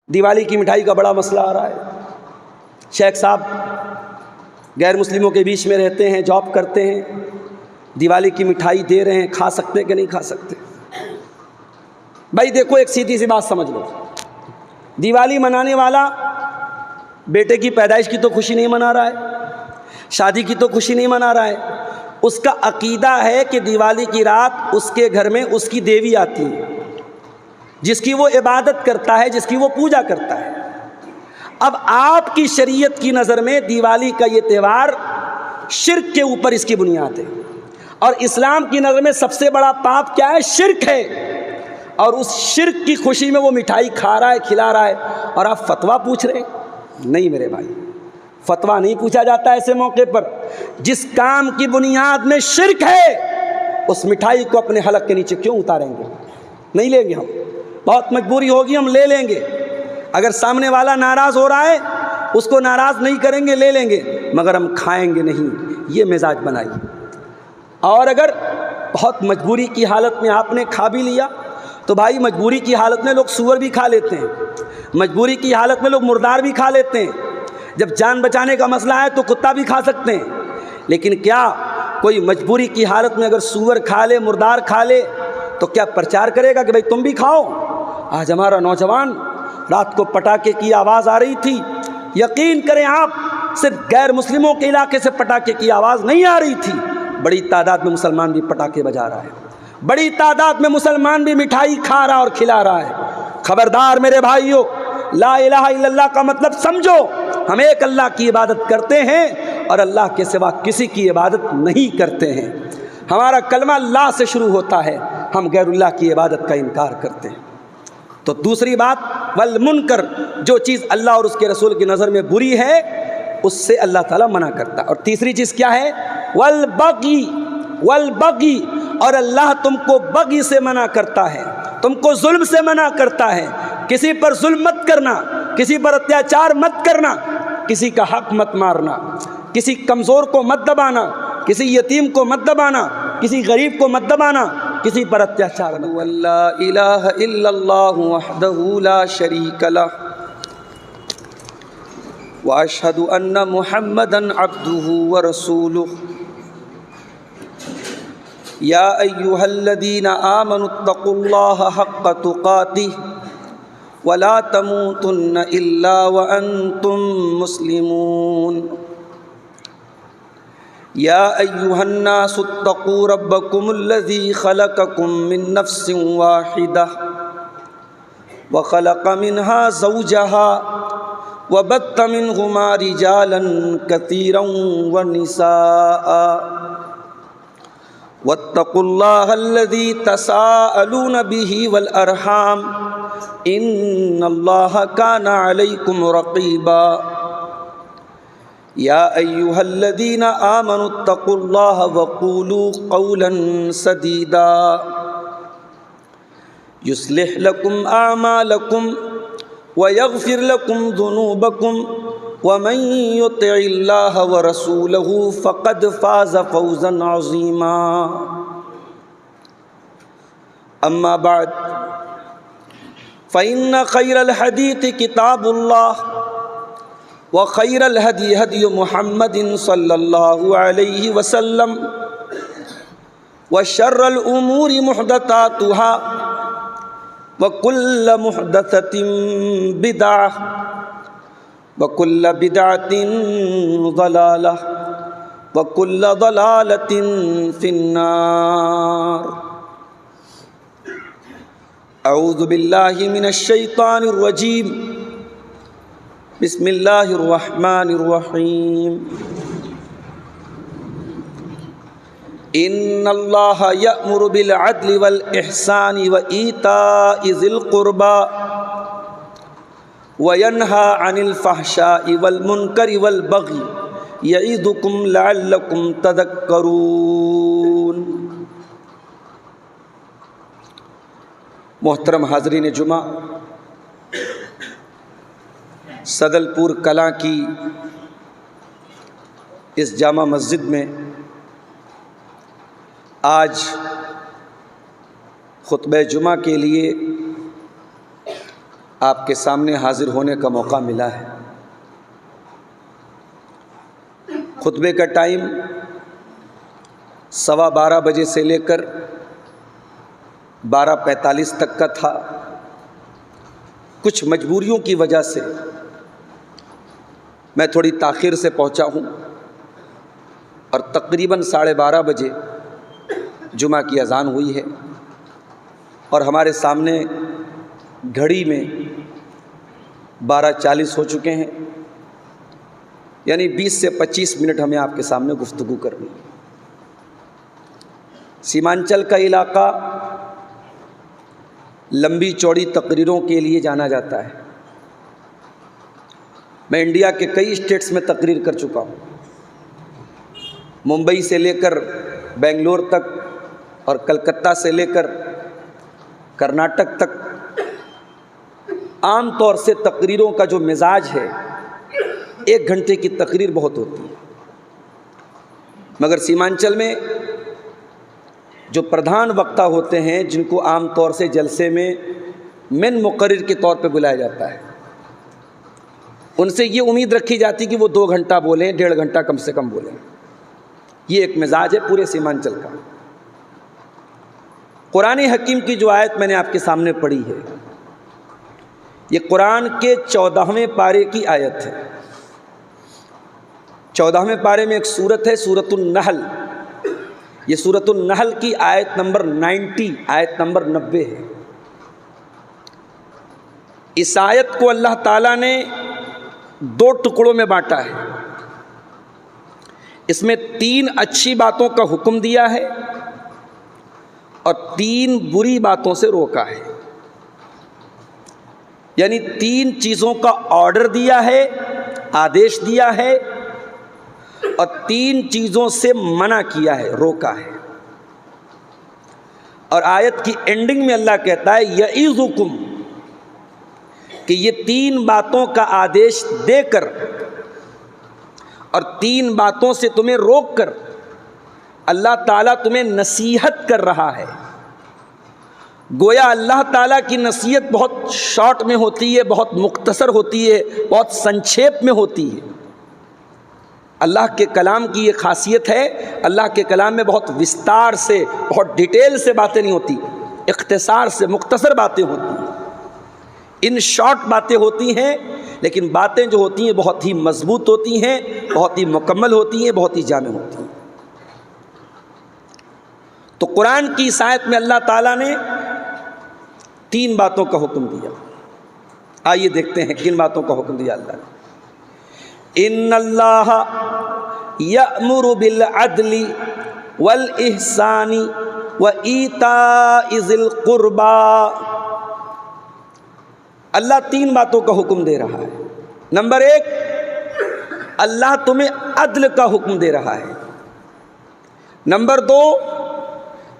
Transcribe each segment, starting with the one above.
دیوالی کی مٹھائی کا بڑا مسئلہ آ رہا ہے۔ شیخ صاحب غیر مسلموں کے بیچ میں رہتے ہیں، جاب کرتے ہیں، دیوالی کی مٹھائی دے رہے ہیں، کھا سکتے کہ نہیں کھا سکتے؟ بھائی دیکھو، ایک سیدھی سی بات سمجھ لو، دیوالی منانے والا بیٹے کی پیدائش کی تو خوشی نہیں منا رہا ہے، شادی کی تو خوشی نہیں منا رہا ہے، اس کا عقیدہ ہے کہ دیوالی کی رات اس کے گھر میں اس کی دیوی آتی ہے، جس کی وہ عبادت کرتا ہے، جس کی وہ پوجا کرتا ہے۔ اب آپ کی شریعت کی نظر میں دیوالی کا یہ تہوار شرک کے اوپر اس کی بنیاد ہے، اور اسلام کی نظر میں سب سے بڑا پاپ کیا ہے؟ شرک ہے، اور اس شرک کی خوشی میں وہ مٹھائی کھا رہا ہے، کھلا رہا ہے، اور آپ فتویٰ پوچھ رہے ہیں؟ نہیں میرے بھائی، فتویٰ نہیں پوچھا جاتا ایسے موقع پر۔ جس کام کی بنیاد میں شرک ہے، اس مٹھائی کو اپنے حلق کے نیچے کیوں اتاریں گے؟ نہیں لیں گے ہم، بہت مجبوری ہوگی ہم لے لیں گے، اگر سامنے والا ناراض ہو رہا ہے اس کو ناراض نہیں کریں گے، لے لیں گے، مگر ہم کھائیں گے نہیں، یہ مزاج بنائیے۔ اور اگر بہت مجبوری کی حالت میں آپ نے کھا بھی لیا تو بھائی، مجبوری کی حالت میں لوگ سور بھی کھا لیتے ہیں، مجبوری کی حالت میں لوگ مردار بھی کھا لیتے ہیں، جب جان بچانے کا مسئلہ ہے تو کتا بھی کھا سکتے ہیں، لیکن کیا کوئی مجبوری کی حالت میں اگر سور کھا لے، مردار کھا لے، تو کیا پرچار کرے گا کہ بھائی تم بھی کھاؤ؟ آج ہمارا نوجوان، رات کو پٹاخے کی آواز آ رہی تھی، یقین کریں آپ، صرف غیر مسلموں کے علاقے سے پٹاخے کی آواز نہیں آ رہی تھی، بڑی تعداد میں مسلمان بھی پٹاخے بجا رہا ہے، بڑی تعداد میں مسلمان بھی مٹھائی کھا رہا اور کھلا رہا ہے۔ خبردار میرے بھائیو، لا الہ الا اللہ کا مطلب سمجھو، ہم ایک اللہ کی عبادت کرتے ہیں اور اللہ کے سوا کسی کی عبادت نہیں کرتے ہیں، ہمارا کلمہ اللہ سے شروع ہوتا ہے، ہم غیر اللہ کی عبادت کا انکار کرتے ہیں۔ تو دوسری بات، والمنکر، جو چیز اللہ اور اس کے رسول کی نظر میں بری ہے اس سے اللہ تعالیٰ منع کرتا ہے۔ اور تیسری چیز کیا ہے؟ والبغی، والبغی، اور اللہ تم کو بغی سے منع کرتا ہے، تم کو ظلم سے منع کرتا ہے، کسی پر ظلم مت کرنا، کسی پر اتیاچار مت کرنا، کسی کا حق مت مارنا، کسی کمزور کو مت دبانا، کسی یتیم کو مت دبانا، کسی غریب کو مت دبانا، کسی پر اتیاچار مت۔ لا الہ الا اللہ وحدہ لا شریک لہ واشہد ان محمدا عبدہ ورسولہ یا ایہا الذین آمنوا اتقوا اللہ حق تقاتہ ولا تموتن الا وانتم مسلمون یا ایہا الناس اتقوا ربکم الذی خلقکم من نفس واحدہ وخلق منها زوجها وبث منہما رجالا کثیرا ونساء واتقوا اللہ الذی تساءلون به والارحام ان اللہ کان علیکم رقیبا یا ایہا الذین آمنوا اتقوا اللہ وقولوا قولا سدیدا یصلح لکم اعمالکم ویغفر لکم ذنوبکم ومن یطع اللہ ورسولہ فقد فاز فوزا عظیما اما بعد فإن خیر الحدیث کتاب اللہ وخیر الہدی ہدی محمد صلی اللہ علیہ وسلم وشر الامور محدثاتها وکل محدثۃ بدعہ وکل بدعۃ ضلالہ وکل ضلالۃ فی النار۔ اعوذ باللہ من الشیطان الرجیم، بسم اللہ الرحمن الرحیم۔ ان اللہ یأمر بالعدل والاحسان وایتاء ذی القربى وینہی عن الفحشاء والمنکر والبغی یعظکم لعلکم تذکرون۔ محترم حاضرین جمعہ، صدل پور کلاں کی اس جامع مسجد میں آج خطبہ جمعہ کے لیے آپ کے سامنے حاضر ہونے کا موقع ملا ہے۔ خطبے کا ٹائم 12:15 بجے سے لے کر 12:45 تک کا تھا۔ کچھ مجبوریوں کی وجہ سے میں تھوڑی تاخیر سے پہنچا ہوں اور تقریباً 12:30 بجے جمعہ کی اذان ہوئی ہے اور ہمارے سامنے گھڑی میں 12:40 ہو چکے ہیں، یعنی 20 سے 25 منٹ ہمیں آپ کے سامنے گفتگو کرنی ہے۔ سیمانچل کا علاقہ لمبی چوڑی تقریروں کے لیے جانا جاتا ہے۔ میں انڈیا کے کئی اسٹیٹس میں تقریر کر چکا ہوں، ممبئی سے لے کر بنگلور تک اور کلکتہ سے لے کر کرناٹک تک۔ عام طور سے تقریروں کا جو مزاج ہے 1 گھنٹے کی تقریر بہت ہوتی ہے، مگر سیمانچل میں جو پردھان وکتا ہوتے ہیں، جن کو عام طور سے جلسے میں مین مقرر کے طور پہ بلایا جاتا ہے، ان سے یہ امید رکھی جاتی کہ وہ 2 گھنٹہ بولیں، 1.5 گھنٹہ کم سے کم بولیں۔ یہ ایک مزاج ہے پورے سیمانچل کا۔ قرآن حکیم کی جو آیت میں نے آپ کے سامنے پڑھی ہے، یہ قرآن کے 14ویں پارے کی آیت ہے۔ 14ویں پارے میں ایک سورت ہے، سورۃ النحل۔ یہ سورۃ النحل کی آیت نمبر 90، آیت نمبر 90 ہے۔ اس آیت کو اللہ تعالیٰ نے 2 ٹکڑوں میں بانٹا ہے۔ اس میں 3 اچھی باتوں کا حکم دیا ہے اور 3 بری باتوں سے روکا ہے، یعنی 3 چیزوں کا آرڈر دیا ہے، آدیش دیا ہے، اور 3 چیزوں سے منع کیا ہے، روکا ہے۔ اور آیت کی اینڈنگ میں اللہ کہتا ہے یعظکم، کہ یہ 3 باتوں کا آدیش دے کر اور 3 باتوں سے تمہیں روک کر اللہ تعالیٰ تمہیں نصیحت کر رہا ہے۔ گویا اللہ تعالیٰ کی نصیحت بہت شارٹ میں ہوتی ہے، بہت مختصر ہوتی ہے، بہت سنکھیپ میں ہوتی ہے۔ اللہ کے کلام کی یہ خاصیت ہے، اللہ کے کلام میں بہت وستار سے، بہت ڈیٹیل سے باتیں نہیں ہوتی، اختصار سے مختصر باتیں ہوتی ہیں۔ ان شارٹ باتیں ہوتی ہیں، لیکن باتیں جو ہوتی ہیں بہت ہی مضبوط ہوتی ہیں، بہت ہی مکمل ہوتی ہیں، بہت ہی جامع ہوتی ہیں۔ تو قرآن کی اس آیت میں اللہ تعالیٰ نے 3 باتوں کا حکم دیا۔ آئیے دیکھتے ہیں کن باتوں کا حکم دیا اللہ نے۔ ان اللہ یأمر بالعدل والاحسان وایتاء ذی القربى۔ اللہ 3 باتوں کا حکم دے رہا ہے۔ نمبر 1، اللہ تمہیں عدل کا حکم دے رہا ہے۔ نمبر 2،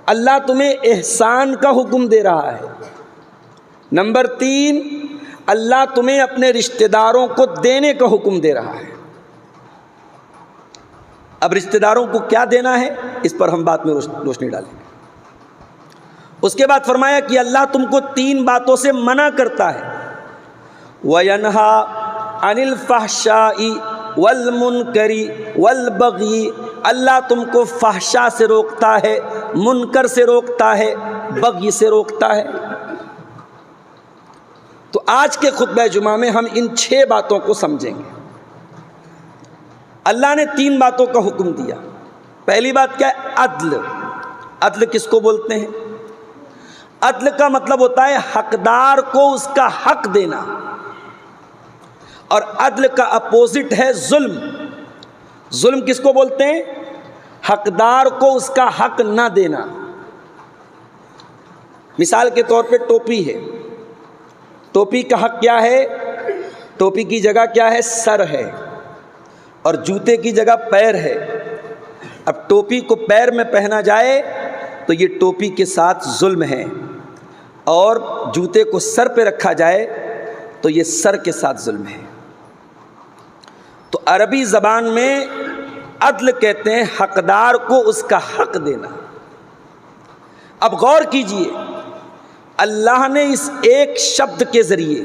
اللہ تمہیں احسان کا حکم دے رہا ہے۔ نمبر 3، اللہ تمہیں اپنے رشتہ داروں کو دینے کا حکم دے رہا ہے۔ اب رشتہ داروں کو کیا دینا ہے، اس پر ہم بات میں روشنی ڈالیں گے۔ اس کے بعد فرمایا کہ اللہ تم کو 3 باتوں سے منع کرتا ہے۔ وَيَنْهَا عَنِ الْفَحْشَاءِ وَالْمُنْكَرِ وَالْبَغْيِ، اللہ تم کو فحشا سے روکتا ہے، منکر سے روکتا ہے، بغی سے روکتا ہے۔ تو آج کے خطبہ جمعہ میں ہم ان 6 باتوں کو سمجھیں گے۔ اللہ نے 3 باتوں کا حکم دیا۔ پہلی بات کیا ہے؟ عدل۔ عدل کس کو بولتے ہیں؟ عدل کا مطلب ہوتا ہے حقدار کو اس کا حق دینا، اور عدل کا اپوزٹ ہے ظلم۔ ظلم کس کو بولتے ہیں؟ حقدار کو اس کا حق نہ دینا۔ مثال کے طور پہ ٹوپی ہے، ٹوپی کا حق کیا ہے؟ ٹوپی کی جگہ کیا ہے؟ سر ہے، اور جوتے کی جگہ پیر ہے۔ اب ٹوپی کو پیر میں پہنا جائے تو یہ ٹوپی کے ساتھ ظلم ہے، اور جوتے کو سر پہ رکھا جائے تو یہ سر کے ساتھ ظلم ہے۔ تو عربی زبان میں عدل کہتے ہیں حقدار کو اس کا حق دینا۔ اب غور کیجئے، اللہ نے اس ایک شبد کے ذریعے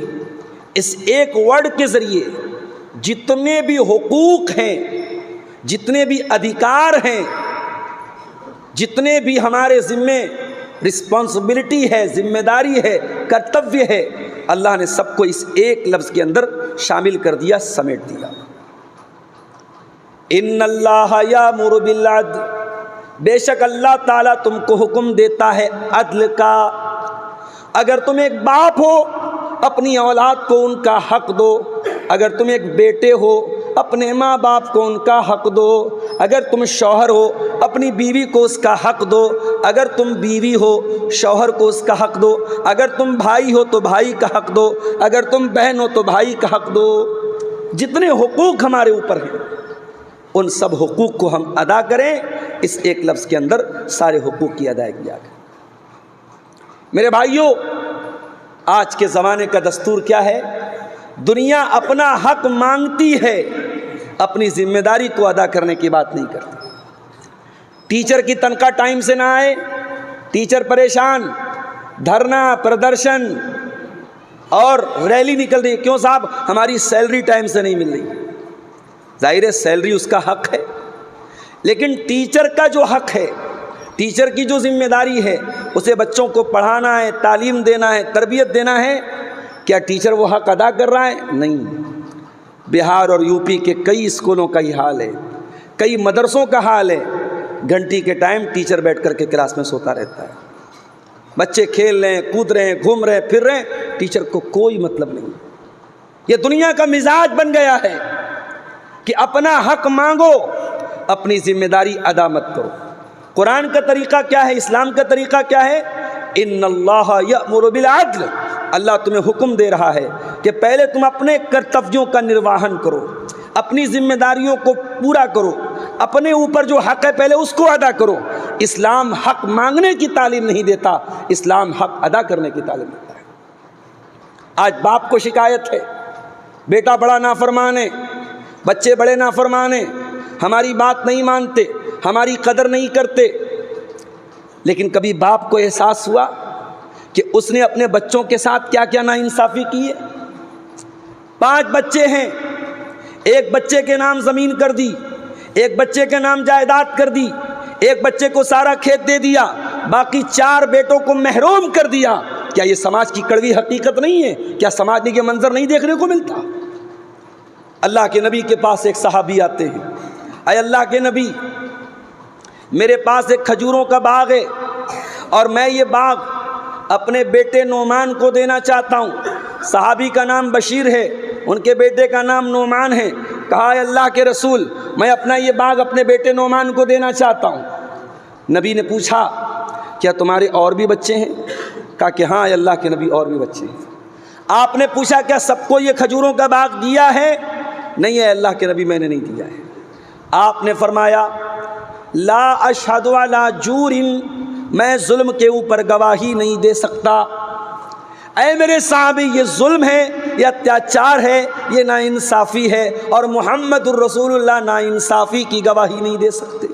اس ایک ورڈ کے ذریعے جتنے بھی حقوق ہیں، جتنے بھی ادھیکار ہیں، جتنے بھی ہمارے ذمے رسپانسبلٹی ہے، ذمہ داری ہے، کرتویہ ہے، اللہ نے سب کو اس ایک لفظ کے اندر شامل کر دیا، سمیٹ دیا۔ ان اللہ یامر بالعدل، بے شک اللہ تعالیٰ تم کو حکم دیتا ہے عدل کا۔ اگر تم ایک باپ ہو اپنی اولاد کو ان کا حق دو، اگر تم ایک بیٹے ہو اپنے ماں باپ کو ان کا حق دو، اگر تم شوہر ہو اپنی بیوی کو اس کا حق دو، اگر تم بیوی ہو شوہر کو اس کا حق دو، اگر تم بھائی ہو تو بھائی کا حق دو، اگر تم بہن ہو تو بھائی کا حق دو۔ جتنے حقوق ہمارے اوپر ہیں ان سب حقوق کو ہم ادا کریں، اس ایک لفظ کے اندر سارے حقوق کی ادائیگی آ گئی۔ میرے بھائیوں، آج کے زمانے کا دستور کیا ہے؟ دنیا اپنا حق مانگتی ہے، اپنی ذمہ داری کو ادا کرنے کی بات نہیں کرتی۔ ٹیچر کی تنخواہ ٹائم سے نہ آئے، ٹیچر پریشان، دھرنا، پردرشن اور ریلی نکل رہی ہے، کیوں صاحب؟ ہماری سیلری ٹائم سے نہیں مل رہی۔ ظاہر ہے سیلری اس کا حق ہے، لیکن ٹیچر کا جو حق ہے، ٹیچر کی جو ذمہ داری ہے، اسے بچوں کو پڑھانا ہے، تعلیم دینا ہے، تربیت دینا ہے، کیا ٹیچر وہ حق ادا کر رہا ہے؟ نہیں۔ بہار اور یو پی کے کئی اسکولوں کا یہ حال ہے، کئی مدرسوں کا حال ہے، گھنٹی کے ٹائم ٹیچر بیٹھ کر کے کلاس میں سوتا رہتا ہے، بچے کھیل رہے ہیں، کود رہے ہیں، گھوم رہے ہیں، پھر رہے ہیں، ٹیچر کو کوئی مطلب نہیں۔ یہ دنیا کا مزاج بن گیا ہے کہ اپنا حق مانگو، اپنی ذمہ داری ادا مت کرو۔ قرآن کا طریقہ کیا ہے؟ اسلام کا طریقہ کیا ہے؟ ان اللہ یأمر بالعدل، اللہ تمہیں حکم دے رہا ہے کہ پہلے تم اپنے کرتویوں کا نرواہن کرو، اپنی ذمہ داریوں کو پورا کرو، اپنے اوپر جو حق ہے پہلے اس کو ادا کرو۔ اسلام حق مانگنے کی تعلیم نہیں دیتا، اسلام حق ادا کرنے کی تعلیم دیتا ہے۔ آج باپ کو شکایت ہے، بیٹا بڑا نافرمان ہے، بچے بڑے نافرمان ہیں، ہماری بات نہیں مانتے، ہماری قدر نہیں کرتے۔ لیکن کبھی باپ کو احساس ہوا کہ اس نے اپنے بچوں کے ساتھ کیا کیا ناانصافی کی ہے؟ 5 بچے ہیں، ایک بچے کے نام زمین کر دی، ایک بچے کے نام جائیداد کر دی، ایک بچے کو سارا کھیت دے دیا، باقی 4 بیٹوں کو محروم کر دیا۔ کیا یہ سماج کی کڑوی حقیقت نہیں ہے؟ کیا سماج میں یہ منظر نہیں دیکھنے کو ملتا؟ اللہ کے نبی کے پاس ایک صحابی آتے ہیں، اے اللہ کے نبی، میرے پاس ایک کھجوروں کا باغ ہے اور میں یہ باغ اپنے بیٹے نعمان کو دینا چاہتا ہوں۔ صحابی کا نام بشیر ہے، ان کے بیٹے کا نام نعمان ہے۔ کہا اے اللہ کے رسول، میں اپنا یہ باغ اپنے بیٹے نعمان کو دینا چاہتا ہوں۔ نبی نے پوچھا کیا تمہارے اور بھی بچے ہیں؟ کہا کہ ہاں اے اللہ کے نبی، اور بھی بچے ہیں۔ آپ نے پوچھا کیا سب کو یہ کھجوروں کا باغ دیا ہے؟ نہیں اے اللہ کے نبی، میں نے نہیں دیا ہے۔ آپ نے فرمایا لا اشہد علی جور، میں ظلم کے اوپر گواہی نہیں دے سکتا۔ اے میرے صحابی، یہ ظلم ہے، یہ اتیاچار ہے، یہ ناانصافی ہے، اور محمد الرسول اللہ ناانصافی کی گواہی نہیں دے سکتے۔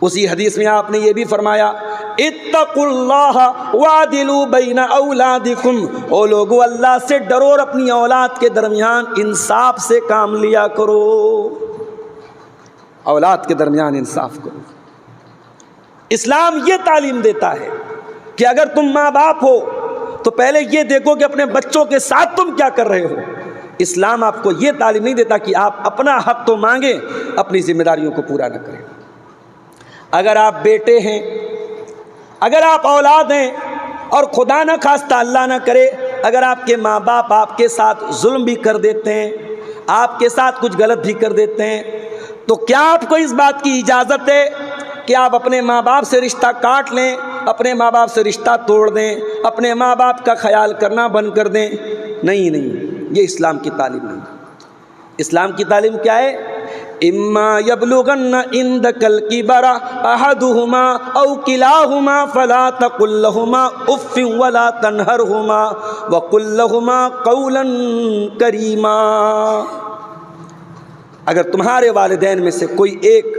اسی حدیث میں آپ نے یہ بھی فرمایا اتقوا اللہ وعدلوا بین اولادکم، او لوگو اللہ سے ڈرو اور اپنی اولاد کے درمیان انصاف سے کام لیا کرو، اولاد کے درمیان انصاف کرو۔ اسلام یہ تعلیم دیتا ہے کہ اگر تم ماں باپ ہو تو پہلے یہ دیکھو کہ اپنے بچوں کے ساتھ تم کیا کر رہے ہو۔ اسلام آپ کو یہ تعلیم نہیں دیتا کہ آپ اپنا حق تو مانگیں، اپنی ذمہ داریوں کو پورا نہ کریں۔ اگر آپ بیٹے ہیں، اگر آپ اولاد ہیں، اور خدا نہ خواستہ اللہ نہ کرے اگر آپ کے ماں باپ آپ کے ساتھ ظلم بھی کر دیتے ہیں، آپ کے ساتھ کچھ غلط بھی کر دیتے ہیں، تو کیا آپ کو اس بات کی اجازت ہے کہ آپ اپنے ماں باپ سے رشتہ کاٹ لیں، اپنے ماں باپ سے رشتہ توڑ دیں، اپنے ماں باپ کا خیال کرنا بند کر دیں؟ نہیں، یہ اسلام کی تعلیم نہیں۔ اسلام کی تعلیم کیا ہے؟ اما یبلغن عندک الکبر احدہما او کلاہما فلا تقل لہما اف ولا تنہرہما وقل لہما قولا کریما۔ اگر تمہارے والدین میں سے کوئی ایک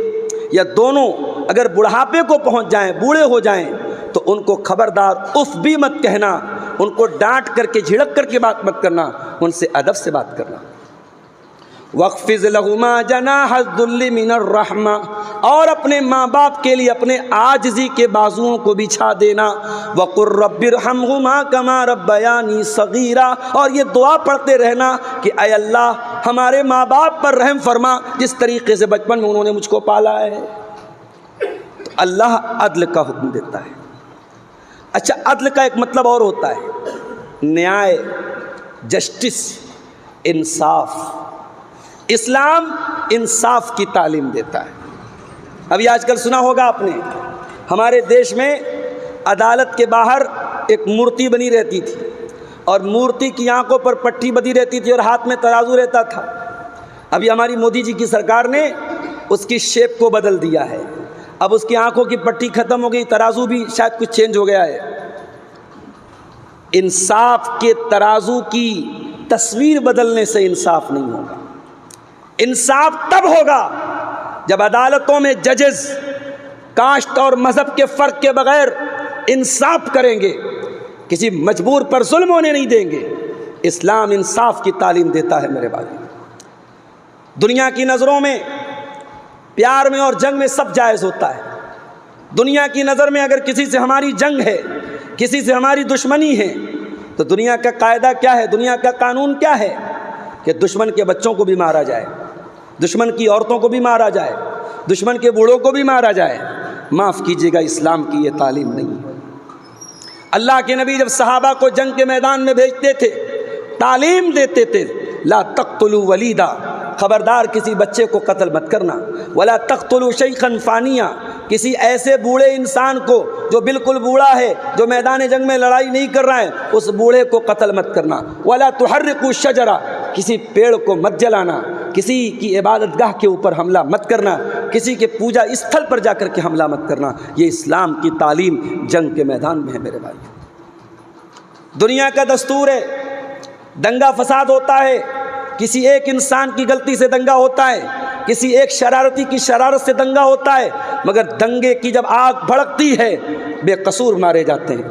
یا دونوں اگر بڑھاپے کو پہنچ جائیں، بوڑھے ہو جائیں، تو ان کو خبردار اف بھی مت کہنا، ان کو ڈانٹ کر کے جھڑک کر کے بات مت کرنا، ان سے ادب سے بات کرنا۔ وَاخْفِضْ لَهُمَا جَنَاحَ الذُّلِّ مِنَ الرَّحْمَةِ، اور اپنے ماں باپ کے لیے اپنے عاجزی کے بازوؤں کو بچھا دینا۔ وَقُلْ رَبِّ ارْحَمْهُمَا كَمَا رَبَّيَانِي صَغِيرًا، اور یہ دعا پڑھتے رہنا کہ اے اللہ ہمارے ماں باپ پر رحم فرما جس طریقے سے بچپن میں انہوں نے مجھ کو پالا ہے۔ تو اللہ عدل کا حکم دیتا ہے۔ اچھا، عدل کا ایک مطلب اور ہوتا ہے، نیائے، جسٹس، انصاف۔ اسلام انصاف کی تعلیم دیتا ہے۔ ابھی آج کل سنا ہوگا آپ نے، ہمارے دیش میں عدالت کے باہر ایک مورتی بنی رہتی تھی، اور مورتی کی آنکھوں پر پٹی بندھی رہتی تھی اور ہاتھ میں ترازو رہتا تھا۔ ابھی ہماری مودی جی کی سرکار نے اس کی شیپ کو بدل دیا ہے، اب اس کی آنکھوں کی پٹی ختم ہو گئی، ترازو بھی شاید کچھ چینج ہو گیا ہے۔ انصاف کے ترازو کی تصویر بدلنے سے انصاف نہیں ہوگا۔ انصاف تب ہوگا جب عدالتوں میں ججز کاسٹ اور مذہب کے فرق کے بغیر انصاف کریں گے، کسی مجبور پر ظلم ہونے نہیں دیں گے۔ اسلام انصاف کی تعلیم دیتا ہے میرے بھائی۔ دنیا کی نظروں میں پیار میں اور جنگ میں سب جائز ہوتا ہے۔ دنیا کی نظر میں اگر کسی سے ہماری جنگ ہے، کسی سے ہماری دشمنی ہے، تو دنیا کا قاعدہ کیا ہے، دنیا کا قانون کیا ہے کہ دشمن کے بچوں کو بھی مارا جائے، دشمن کی عورتوں کو بھی مارا جائے، دشمن کے بوڑھوں کو بھی مارا جائے۔ معاف کیجیے گا، اسلام کی یہ تعلیم نہیں ہے۔ اللہ کے نبی جب صحابہ کو جنگ کے میدان میں بھیجتے تھے، تعلیم دیتے تھے، لا تقتلوا ولیدا، خبردار کسی بچے کو قتل مت کرنا، ولا تقتلوا شیخا فانیا، کسی ایسے بوڑھے انسان کو جو بالکل بوڑھا ہے، جو میدان جنگ میں لڑائی نہیں کر رہا ہے، اس بوڑھے کو قتل مت کرنا، ولا تحرقوا الشجرہ، کسی پیڑ کو مت جلانا، کسی کی عبادت گاہ کے اوپر حملہ مت کرنا، کسی کے پوجا استھل پر جا کر کے حملہ مت کرنا۔ یہ اسلام کی تعلیم جنگ کے میدان میں ہے میرے بھائی۔ دنیا کا دستور ہے، دنگا فساد ہوتا ہے، کسی ایک انسان کی غلطی سے دنگا ہوتا ہے، کسی ایک شرارتی کی شرارت سے دنگا ہوتا ہے، مگر دنگے کی جب آگ بھڑکتی ہے بے قصور مارے جاتے ہیں۔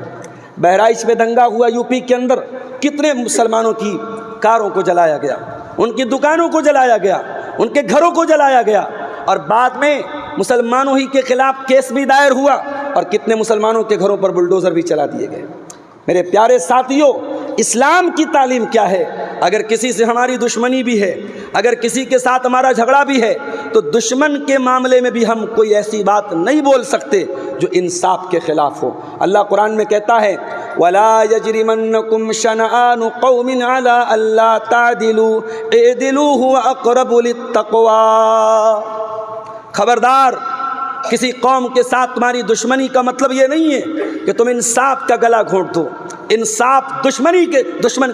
بہرائچ میں دنگا ہوا، یو پی کے اندر کتنے مسلمانوں کی کاروں کو جلایا گیا، ان کی دکانوں کو جلایا گیا، ان کے گھروں کو جلایا گیا، اور بعد میں مسلمانوں ہی کے خلاف کیس بھی دائر ہوا، اور کتنے مسلمانوں کے گھروں پر بلڈوزر بھی چلا دیے گئے۔ میرے پیارے ساتھیوں، اسلام کی تعلیم کیا ہے؟ اگر کسی سے ہماری دشمنی بھی ہے، اگر کسی کے ساتھ ہمارا جھگڑا بھی ہے، تو دشمن کے معاملے میں بھی ہم کوئی ایسی بات نہیں بول سکتے جو انصاف کے خلاف ہو۔ اللہ قرآن میں کہتا ہے وَلَا يَجْرِمَنَّكُمْ شَنَآنُ قَوْمٍ عَلَىٰ أَلَّا تَعْدِلُوا اعْدِلُوا هُوَ أَقْرَبُ لِلتَّقْوَىٰ، خبردار کسی قوم کے ساتھ تمہاری دشمنی کا مطلب یہ نہیں ہے کہ تم انصاف کا گلا گھونٹ دو۔ انصاف دشمن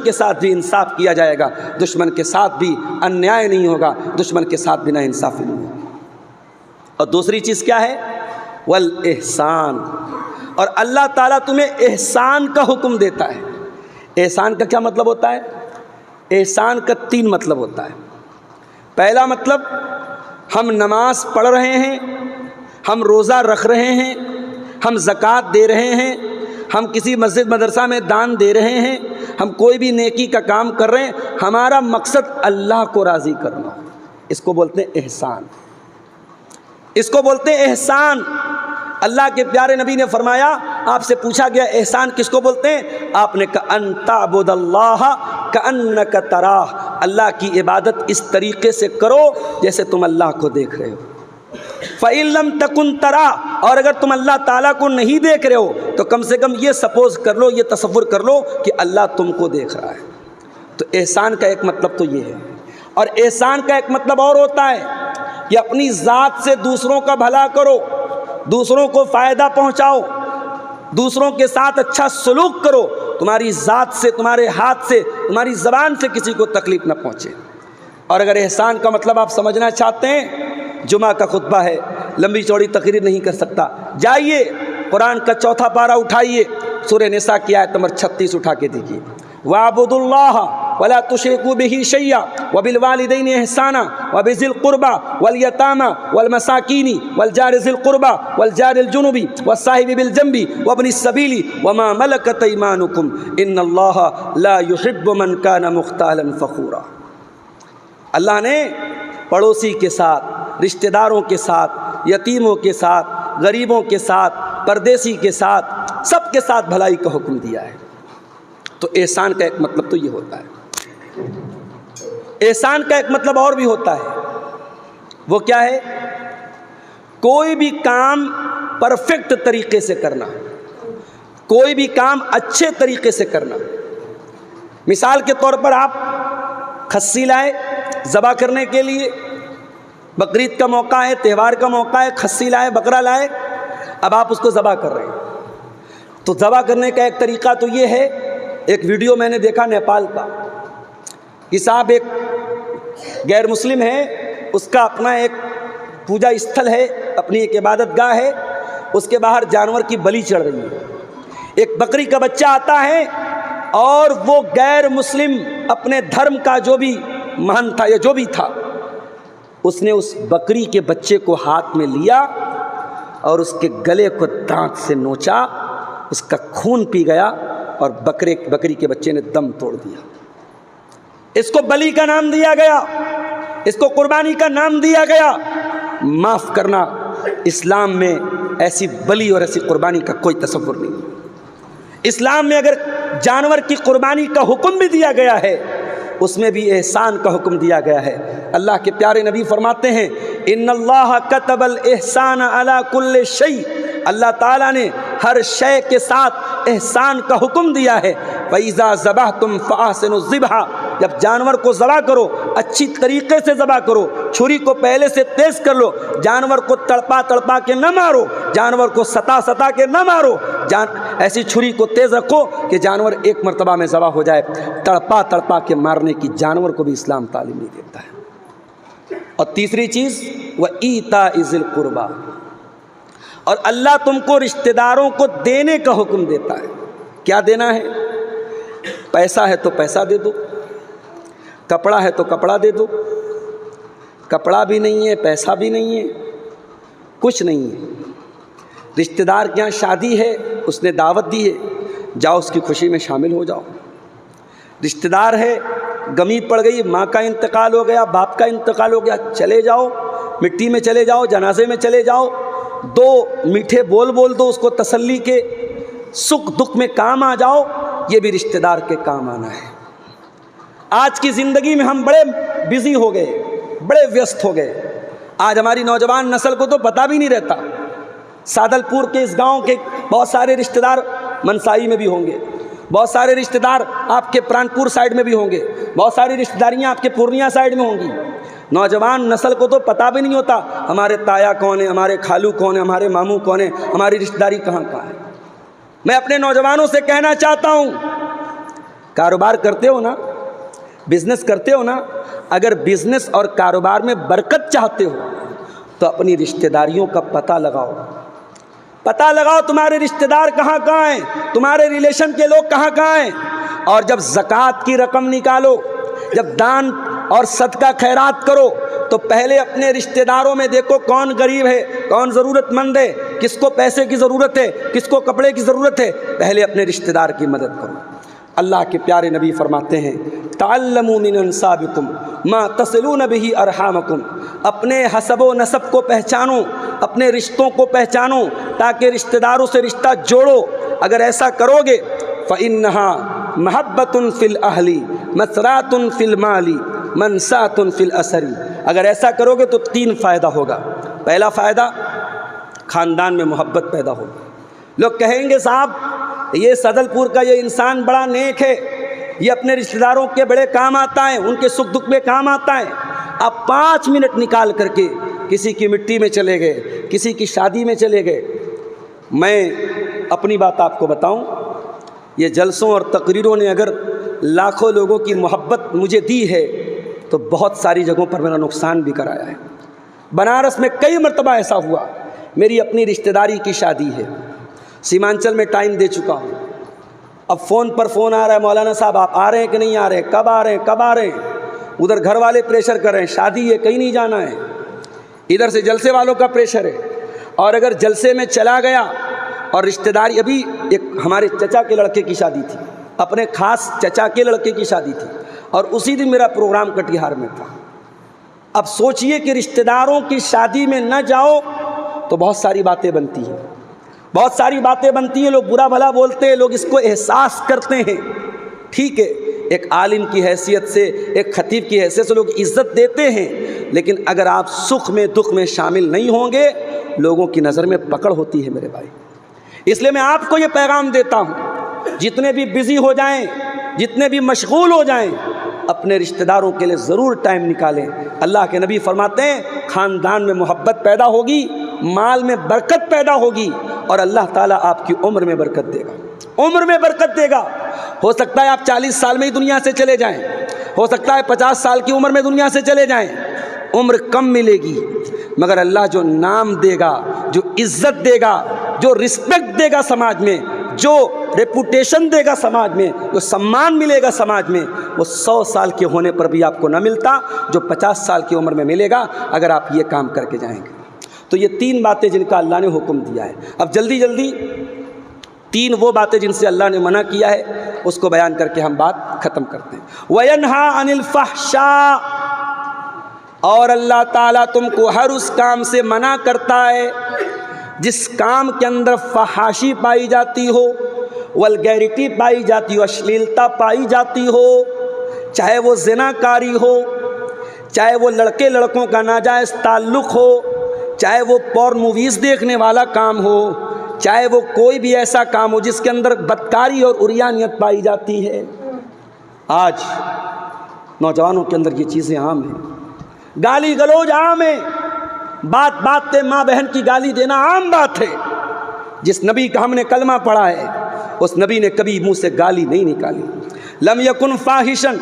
کے ساتھ بھی انصاف کیا جائے گا، دشمن کے ساتھ بھی انیائے نہیں ہوگا، دشمن کے ساتھ بھی ناانصافی نہیں ہوگی۔ اور دوسری چیز کیا ہے؟ والاحسان، اور اللہ تعالیٰ تمہیں احسان کا حکم دیتا ہے۔ احسان کا کیا مطلب ہوتا ہے؟ احسان کا 3 مطلب ہوتا ہے۔ پہلا مطلب، ہم نماز پڑھ رہے ہیں، ہم روزہ رکھ رہے ہیں، ہم زکوٰۃ دے رہے ہیں، ہم کسی مسجد مدرسہ میں دان دے رہے ہیں، ہم کوئی بھی نیکی کا کام کر رہے ہیں، ہمارا مقصد اللہ کو راضی کرنا، اس کو بولتے ہیں احسان، اس کو بولتے ہیں احسان۔ اللہ کے پیارے نبی نے فرمایا، آپ سے پوچھا گیا احسان کس کو بولتے ہیں؟ آپ نے کہا ان تعبد اللہ کأنک تراہ، اللہ کی عبادت اس طریقے سے کرو جیسے تم اللہ کو دیکھ رہے ہو۔ فَإِن لَمْ تَكُنْ تَرَىٰ، اور اگر تم اللہ تعالیٰ کو نہیں دیکھ رہے ہو تو کم سے کم یہ سپوز کر لو، یہ تصور کر لو کہ اللہ تم کو دیکھ رہا ہے۔ تو احسان کا ایک مطلب تو یہ ہے، اور احسان کا ایک مطلب اور ہوتا ہے کہ اپنی ذات سے دوسروں کا بھلا کرو، دوسروں کو فائدہ پہنچاؤ، دوسروں کے ساتھ اچھا سلوک کرو، تمہاری ذات سے، تمہارے ہاتھ سے، تمہاری زبان سے کسی کو تکلیف نہ پہنچے۔ اور اگر احسان کا مطلب آپ سمجھنا چاہتے ہیں، جمعہ کا خطبہ ہے، لمبی چوڑی تقریر نہیں کر سکتا، جائیے قرآن کا 4 پارہ اٹھائیے، سورہ نساء کی آیت نمبر 36 اٹھا کے دیکھیے، وَاعْبُدُوا اللَّهَ ولا تشركوا به شيئا وبالوالدين إحسانا وبذي القربى واليتامى والمساكين والجار ذي القربى والجار الجنب والصاحب بالجنب وابن السبيل وما ملكت أيمانكم إن الله لا يحب من كان مختالا فخورا۔ اللہ نے پڑوسی کے ساتھ، رشتہ داروں کے ساتھ، یتیموں کے ساتھ، غریبوں کے ساتھ، پردیسی کے ساتھ، سب کے ساتھ بھلائی کا حکم دیا ہے۔ تو احسان کا ایک مطلب تو یہ ہوتا ہے۔ احسان کا ایک مطلب اور بھی ہوتا ہے، وہ کیا ہے؟ کوئی بھی کام پرفیکٹ طریقے سے کرنا، کوئی بھی کام اچھے طریقے سے کرنا۔ مثال کے طور پر آپ کھسی لائے ذبح کرنے کے لیے، بقرعید کا موقع ہے، تہوار کا موقع ہے، کھسی لائے، بکرا لائے، اب آپ اس کو ذبح کر رہے ہیں۔ تو ذبح کرنے کا ایک طریقہ تو یہ ہے، ایک ویڈیو میں نے دیکھا نیپال کا، کہ صاحب ایک غیر مسلم ہے، اس کا اپنا ایک پوجا استھل ہے، اپنی ایک عبادت گاہ ہے، اس کے باہر جانور کی بلی چڑھ رہی ہے، ایک بکری کا بچہ آتا ہے اور وہ غیر مسلم اپنے دھرم کا جو بھی مہن تھا یا جو بھی تھا، اس نے اس بکری کے بچے کو ہاتھ میں لیا اور اس کے گلے کو دانت سے نوچا، اس کا خون پی گیا اور بکری کے بچے نے دم توڑ دیا۔ اس کو بلی کا نام دیا گیا، اس کو قربانی کا نام دیا گیا۔ معاف کرنا، اسلام میں ایسی بلی اور ایسی قربانی کا کوئی تصور نہیں۔ اسلام میں اگر جانور کی قربانی کا حکم بھی دیا گیا ہے، اس میں بھی احسان کا حکم دیا گیا ہے۔ اللہ کے پیارے نبی فرماتے ہیں ان اللہ کتب الاحسان علی کل شیء، اللہ تعالیٰ نے ہر شے کے ساتھ احسان کا حکم دیا ہے۔ فَإِذَا ذَبَحْتُمْ فَأَحْسِنُوا الذِّبْحَ، جب جانور کو ذبح کرو اچھی طریقے سے ذبح کرو، چھری کو پہلے سے تیز کر لو، جانور کو تڑپا تڑپا کے نہ مارو، جانور کو ستا کے نہ مارو، ایسی چھری کو تیز رکھو کہ جانور ایک مرتبہ میں ذبح ہو جائے۔ تڑپا کے مارنے کی جانور کو بھی اسلام تعلیم نہیں دیتا ہے۔ اور تیسری چیز وَإِيتَاءِ ذِي الْقُرْبَى، اور اللہ تم کو رشتہ داروں کو دینے کا حکم دیتا ہے۔ کیا دینا ہے؟ پیسہ ہے تو پیسہ دے دو، کپڑا ہے تو کپڑا دے دو۔ کپڑا بھی نہیں ہے، پیسہ بھی نہیں ہے، کچھ نہیں ہے۔ رشتہ دار کے یہاں شادی ہے، اس نے دعوت دی ہے، جاؤ اس کی خوشی میں شامل ہو جاؤ۔ رشتہ دار ہے، غمی پڑ گئی، ماں کا انتقال ہو گیا، باپ کا انتقال ہو گیا، چلے جاؤ، مٹی میں چلے جاؤ، جنازے میں چلے جاؤ، دو میٹھے بول دو اس کو تسلی کے، سکھ دکھ میں کام آ جاؤ۔ یہ بھی رشتہ دار کے کام آنا ہے۔ آج کی زندگی میں ہم بڑے بزی ہو گئے، بڑے ویست ہو گئے۔ آج ہماری نوجوان نسل کو تو پتہ بھی نہیں رہتا۔ سادل پور کے اس گاؤں کے بہت سارے رشتہ دار منسائی میں بھی ہوں گے، بہت سارے رشتہ دار آپ کے پرانپور سائڈ میں بھی ہوں گے، بہت ساری رشتہ داریاں آپ کے پورنیہ سائڈ میں ہوں گی۔ نوجوان نسل کو تو پتہ بھی نہیں ہوتا ہمارے تایا کون ہے، ہمارے خالو کون ہے، ہمارے ماموں کون ہے، ہماری رشتہ داری کہاں ہے۔ میں اپنے نوجوانوں سے کہنا چاہتا ہوں، کاروبار کرتے ہو نا، بزنس کرتے ہو نا، اگر بزنس اور کاروبار میں برکت چاہتے ہو تو اپنی رشتہ داریوں کا پتہ لگاؤ۔ پتہ لگاؤ تمہارے رشتہ دار کہاں ہیں، تمہارے ریلیشن کے لوگ کہاں ہیں۔ اور جب زکوٰۃ کی رقم نکالو، جب دان اور صدقہ خیرات کرو، تو پہلے اپنے رشتہ داروں میں دیکھو کون غریب ہے، کون ضرورت مند ہے، کس کو پیسے کی ضرورت ہے، کس کو کپڑے کی ضرورت ہے، پہلے اپنے رشتہ دار کی مدد کرو۔ اللہ کے پیارے نبی فرماتے ہیں تعلموا من انسابکم ما تصلون به ارحامکم، اپنے حسب و نسب کو پہچانو، اپنے رشتوں کو پہچانو تاکہ رشتہ داروں سے رشتہ جوڑو۔ اگر ایسا کرو گے فإنها محبۃ فی الاہل مسرات فی المال منسات فی الاثر، اگر ایسا کرو گے تو تین فائدہ ہوگا۔ پہلا فائدہ، خاندان میں محبت پیدا ہوگی۔ لوگ کہیں گے صاحب یہ صدل پور کا یہ انسان بڑا نیک ہے، یہ اپنے رشتہ داروں کے بڑے کام آتا ہے، ان کے سکھ دکھ میں کام آتا ہے۔ آپ 5 منٹ نکال کر کے کسی کی مٹی میں چلے گئے، کسی کی شادی میں چلے گئے۔ میں اپنی بات آپ کو بتاؤں، یہ جلسوں اور تقریروں نے اگر لاکھوں لوگوں کی محبت مجھے دی ہے تو بہت ساری جگہوں پر میرا نقصان بھی کرایا ہے۔ بنارس میں کئی مرتبہ ایسا ہوا، میری اپنی رشتہ داری کی شادی ہے، سیمانچل میں ٹائم دے چکا ہوں، اب فون پر فون آ رہا ہے، مولانا صاحب آپ آ رہے ہیں کہ نہیں آ رہے ہیں، کب آ رہے ہیں، کب آ رہے ہیں. ادھر گھر والے پریشر کر رہے ہیں، شادی ہے کہیں نہیں جانا ہے. ادھر سے جلسے والوں کا پریشر ہے. اور اگر جلسے میں چلا گیا اور رشتہ داری، ابھی ایک ہمارے چچا کے لڑکے کی شادی تھی، اپنے خاص چچا کے لڑکے کی شادی تھی، اور اسی دن میرا پروگرام کٹیہار میں تھا. اب سوچئے کہ رشتہ داروں کی شادی میں نہ جاؤ تو بہت ساری باتیں بنتی ہیں، بہت ساری باتیں بنتی ہیں. لوگ برا بھلا بولتے ہیں، لوگ اس کو احساس کرتے ہیں. ٹھیک ہے، ایک عالم کی حیثیت سے، ایک خطیب کی حیثیت سے لوگ عزت دیتے ہیں، لیکن اگر آپ سکھ میں دکھ میں شامل نہیں ہوں گے لوگوں کی نظر میں پکڑ ہوتی ہے میرے بھائی. اس لیے میں آپ کو یہ پیغام دیتا ہوں، جتنے بھی بزی ہو جائیں، جتنے بھی مشغول ہو جائیں، اپنے رشتہ داروں کے لیے ضرور ٹائم نکالیں. اللہ کے نبی فرماتے ہیں خاندان میں محبت پیدا ہوگی، مال میں برکت پیدا ہوگی، اور اللہ تعالیٰ آپ کی عمر میں برکت دے گا، عمر میں برکت دے گا. ہو سکتا ہے آپ 40 سال میں ہی دنیا سے چلے جائیں، ہو سکتا ہے 50 سال کی عمر میں دنیا سے چلے جائیں، عمر کم ملے گی، مگر اللہ جو نام دے گا، جو عزت دے گا، جو رسپیکٹ دے گا سماج میں، جو ریپوٹیشن دے گا سماج میں، جو سمان ملے گا سماج میں، وہ 100 سال کے ہونے پر بھی آپ کو نہ ملتا جو 50 سال کی عمر میں ملے گا اگر آپ یہ کام کر کے جائیں گے. تو یہ 3 باتیں جن کا اللہ نے حکم دیا ہے. اب جلدی جلدی 3 وہ باتیں جن سے اللہ نے منع کیا ہے اس کو بیان کر کے ہم بات ختم کرتے ہیں. وَيَنْهَا عَنِ الْفَحْشَاءِ، اور اللہ تعالیٰ تم کو ہر اس کام سے منع کرتا ہے جس کام کے اندر فحاشی پائی جاتی ہو، ولگیرٹی پائی جاتی ہو، اشلیلتا پائی جاتی ہو، چاہے وہ زنا کاری ہو، چاہے وہ لڑکے لڑکوں کا ناجائز تعلق ہو، چاہے وہ پورن موویز دیکھنے والا کام ہو، چاہے وہ کوئی بھی ایسا کام ہو جس کے اندر بدکاری اور عریانیت پائی جاتی ہے. آج نوجوانوں کے اندر یہ چیزیں عام ہیں، گالی گلوچ عام ہے، بات بات پہ ماں بہن کی گالی دینا عام بات ہے. جس نبی کا ہم نے کلمہ پڑھا ہے اس نبی نے کبھی منہ سے گالی نہیں نکالی. لم یکن فاحشن،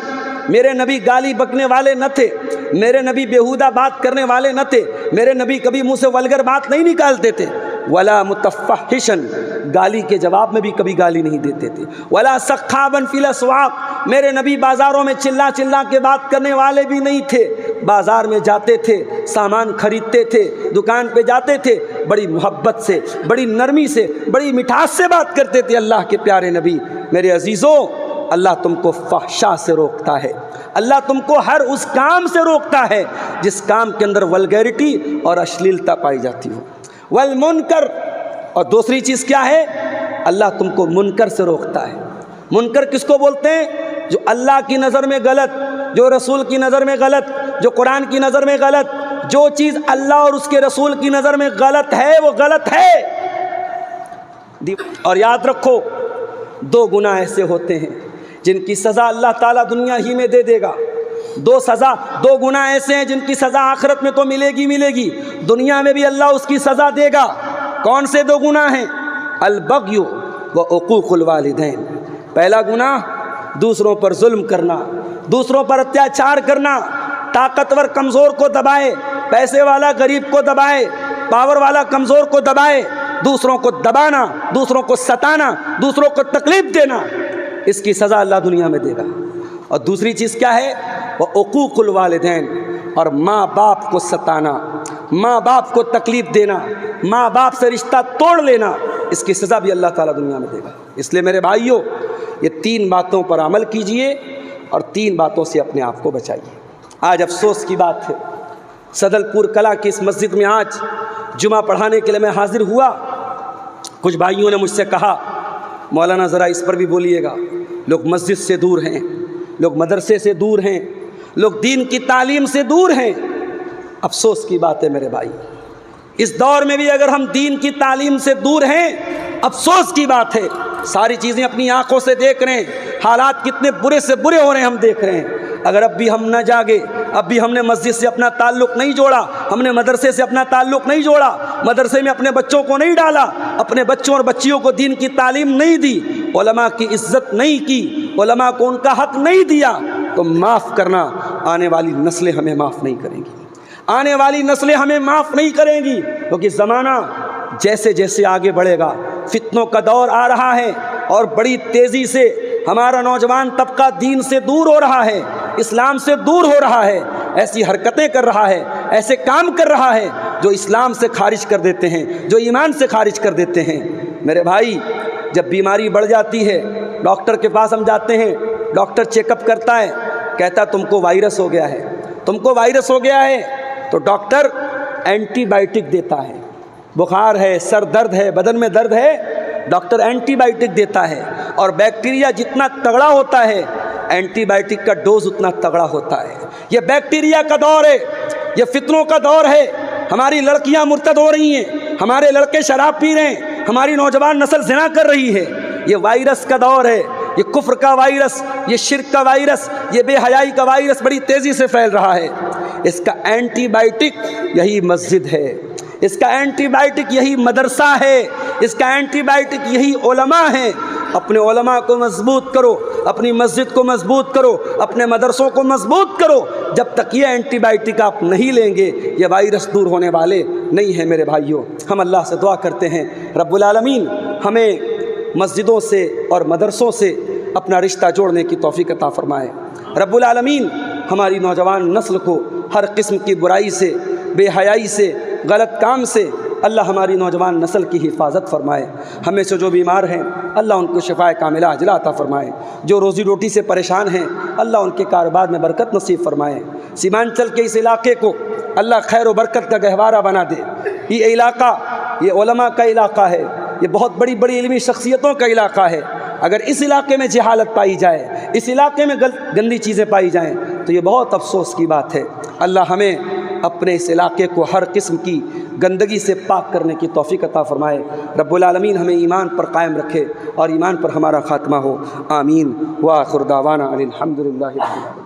میرے نبی گالی بکنے والے نہ تھے، میرے نبی بیہودہ بات کرنے والے نہ تھے، میرے نبی کبھی منہ سے ولگر بات نہیں نکالتے تھے. ولا متفحشن، گالی کے جواب میں بھی کبھی گالی نہیں دیتے تھے. ولا سخابن فی الاسواق، میرے نبی بازاروں میں چلا چلا کے بات کرنے والے بھی نہیں تھے. بازار میں جاتے تھے، سامان خریدتے تھے، دکان پہ جاتے تھے، بڑی محبت سے، بڑی نرمی سے، بڑی مٹھاس سے بات کرتے تھے. اللہ کے پیارے نبی، میرے عزیزوں، اللہ تم کو فحشا سے روکتا ہے، اللہ تم کو ہر اس کام سے روکتا ہے جس کام کے اندر ولگیرٹی اور اشلیلتا پائی جاتی ہو. والمنکر، اور دوسری چیز کیا ہے؟ اللہ تم کو منکر سے روکتا ہے. منکر کس کو بولتے ہیں؟ جو اللہ کی نظر میں غلط، جو رسول کی نظر میں غلط، جو قرآن کی نظر میں غلط، جو چیز اللہ اور اس کے رسول کی نظر میں غلط ہے وہ غلط ہے. اور یاد رکھو 2 گناہ ایسے ہوتے ہیں جن کی سزا اللہ تعالیٰ دنیا ہی میں دے دے گا. 2 گناہ ایسے ہیں جن کی سزا آخرت میں تو ملے گی، دنیا میں بھی اللہ اس کی سزا دے گا. کون سے 2 گناہ ہیں؟ البغی و عقوق الوالدین. پہلا گناہ دوسروں پر ظلم کرنا، دوسروں پر اتیاچار کرنا، طاقتور کمزور کو دبائے، پیسے والا غریب کو دبائے، پاور والا کمزور کو دبائے، دوسروں کو دبانا، دوسروں کو ستانا، دوسروں کو تکلیف دینا، اس کی سزا اللہ دنیا میں دے گا. اور دوسری چیز کیا ہے؟ وہ عقوق الوالدین، اور ماں باپ کو ستانا، ماں باپ کو تکلیف دینا، ماں باپ سے رشتہ توڑ لینا، اس کی سزا بھی اللہ تعالیٰ دنیا میں دے گا. اس لیے میرے بھائیوں، یہ 3 باتوں پر عمل کیجئے اور 3 باتوں سے اپنے آپ کو بچائیے. آج افسوس کی بات ہے، صدل پور کلا کی اس مسجد میں آج جمعہ پڑھانے کے لیے میں حاضر ہوا. کچھ بھائیوں نے مجھ سے کہا مولانا ذرا اس پر بھی بولیے گا، لوگ مسجد سے دور ہیں، لوگ مدرسے سے دور ہیں، لوگ دین کی تعلیم سے دور ہیں. افسوس کی بات ہے میرے بھائی، اس دور میں بھی اگر ہم دین کی تعلیم سے دور ہیں افسوس کی بات ہے. ساری چیزیں اپنی آنکھوں سے دیکھ رہے ہیں، حالات کتنے برے سے برے ہو رہے ہیں ہم دیکھ رہے ہیں. اگر اب بھی ہم نہ جاگے، اب بھی ہم نے مسجد سے اپنا تعلق نہیں جوڑا، ہم نے مدرسے سے اپنا تعلق نہیں جوڑا، مدرسے میں اپنے بچوں کو نہیں ڈالا، اپنے بچوں اور بچیوں کو دین کی تعلیم نہیں دی، علماء کی عزت نہیں کی، علماء کو ان کا حق نہیں دیا، تو معاف کرنا، آنے والی نسلیں ہمیں معاف نہیں کریں گی، آنے والی نسلیں ہمیں معاف نہیں کریں گی. کیونکہ زمانہ جیسے جیسے آگے بڑھے گا، فتنوں کا دور آ رہا ہے اور بڑی تیزی سے ہمارا نوجوان طبقہ دین سے دور ہو رہا ہے، اسلام سے دور ہو رہا ہے، ایسی حرکتیں کر رہا ہے، ایسے کام کر رہا ہے جو اسلام سے خارج کر دیتے ہیں، جو ایمان سے خارج کر دیتے ہیں۔ میرے بھائی، جب بیماری بڑھ جاتی ہے، ڈاکٹر کے پاس ہم جاتے ہیں، ڈاکٹر چیک اپ کرتا ہے، کہتا تم کو وائرس ہو گیا ہے، تم کو وائرس ہو گیا ہے، تو ڈاکٹر اینٹی بائیوٹک دیتا ہے۔ بخار ہے، سر درد ہے، بدن میں درد ہے، ڈاکٹر اینٹی بائیوٹک دیتا ہے، اور بیکٹیریا جتنا تگڑا ہوتا ہے اینٹی بائیوٹک کا ڈوز اتنا تگڑا ہوتا ہے۔ یہ بیکٹیریا کا دور ہے، یہ فتنوں کا دور ہے۔ ہماری لڑکیاں مرتد ہو رہی ہیں، ہمارے لڑکے شراب پی رہے ہیں، ہماری نوجوان نسل زنا کر رہی ہے۔ یہ وائرس کا دور ہے، یہ کفر کا وائرس، یہ شرک کا وائرس، یہ بے حیائی کا وائرس بڑی تیزی سے پھیل رہا ہے۔ اس کا اینٹی بائیوٹک یہی مسجد ہے، اس کا اینٹی بائیوٹک یہی مدرسہ ہے، اس کا اینٹی بائیوٹک یہی علماء ہیں۔ اپنے علماء کو مضبوط کرو، اپنی مسجد کو مضبوط کرو، اپنے مدرسوں کو مضبوط کرو۔ جب تک یہ اینٹی بائیوٹک آپ نہیں لیں گے یہ وائرس دور ہونے والے نہیں ہیں۔ میرے بھائیوں، ہم اللہ سے دعا کرتے ہیں رب العالمین ہمیں مسجدوں سے اور مدرسوں سے اپنا رشتہ جوڑنے کی توفیق عطا فرمائے۔ رب العالمین ہماری نوجوان نسل کو ہر قسم کی برائی سے، بے حیائی سے، غلط کام سے اللہ ہماری نوجوان نسل کی حفاظت فرمائے۔ ہمیں سے جو بیمار ہیں اللہ ان کو شفائے کاملہ عاجلہ عطا فرمائے، جو روزی روٹی سے پریشان ہیں اللہ ان کے کاروبار میں برکت نصیب فرمائے۔ سیمانچل کے اس علاقے کو اللہ خیر و برکت کا گہوارہ بنا دے۔ یہ علاقہ، یہ علماء کا علاقہ ہے، یہ بہت بڑی بڑی علمی شخصیتوں کا علاقہ ہے۔ اگر اس علاقے میں جہالت پائی جائے، اس علاقے میں گندی چیزیں پائی جائیں تو یہ بہت افسوس کی بات ہے۔ اللہ ہمیں اپنے اس علاقے کو ہر قسم کی گندگی سے پاک کرنے کی توفیق عطا فرمائے۔ رب العالمین ہمیں ایمان پر قائم رکھے اور ایمان پر ہمارا خاتمہ ہو، آمین۔ وآخر دعوانا ان الحمد للہ رب العالمین۔